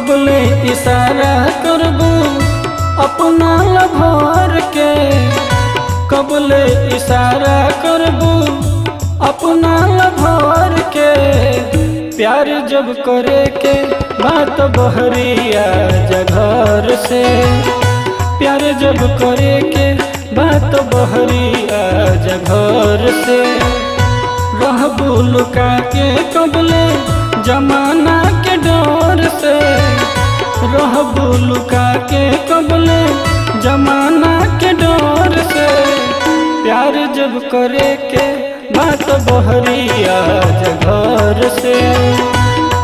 कबले इशारा करबू अपना लभर के, कबले इशारा करबू अपना लभर के। प्यार जब करे के बात बहरिया जघर से, प्यार जब करे के बात बहरिया जघर से। रहबू लुका के कबले जमाना के डर से, रहबू लुका के कबले जमाना के डर से। प्यार जब करे के बात बहरिया जघर से,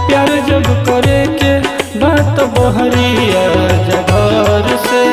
प्यार जब करे के बात बहरिया जघर से।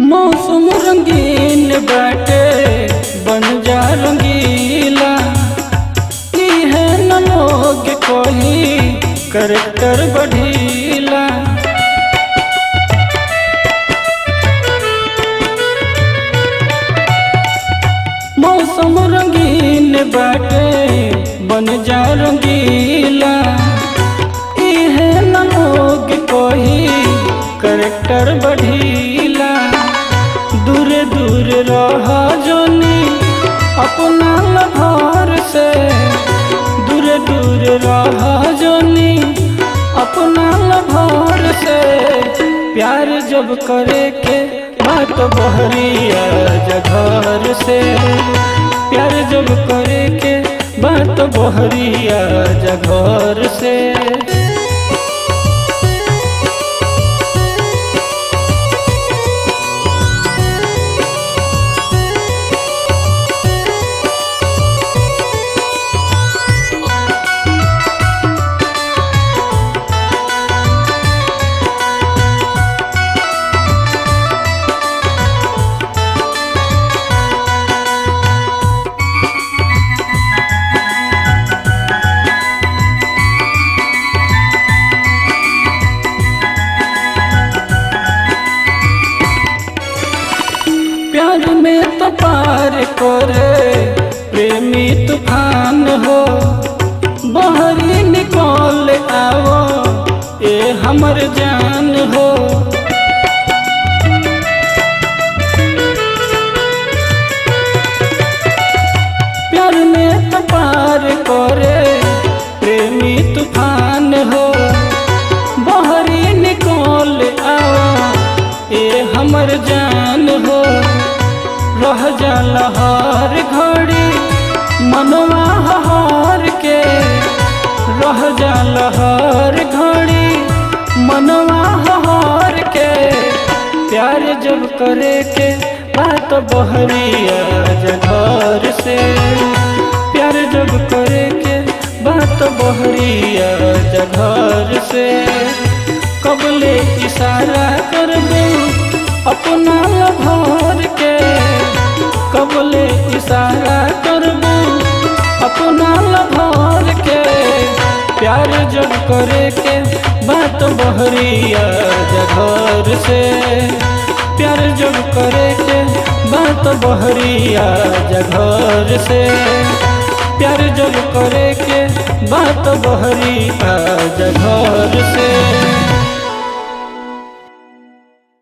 मौसम रंगीन बाटे बन जा रंगीला, इहे न लोग कोई करैक्टर बढ़ीला। मौसम रंगीन बाटे बन जा रंगीला, इहे न लोग कोई करैक्टर बढ़ीला। दूर दूर रह जोनी अपना लभर से, दूर दूर रह जोनी अपना लभर से। प्यार जब करे के बात बहरिया जघर से, प्यार जब करे के बात बहरिया जघर से। प्यार में तो पार करे प्रेमी तूफान हो, बहरी निकल आओ ए हमर जान हो। प्यार में तो पार करे प्रेमी तूफान हो, बहरी निकल आओ ए हमर जान हो। रह जाला हर घड़ी मनवा हार के, रह जाला हर घड़ी मनवा हार के। प्यार जब करे के बात बहरिया जघर से, प्यार जब करे के बात बहरिया जघर से। कबले इशारा करबू अपना लभर के, कबले इशारा करबू अपना लभर के। प्यार जब करे के बात बहरिया जघर से, प्यार जब करे के बात बहरिया जघर से। प्यार जब करे के बात बहरिया जघर से।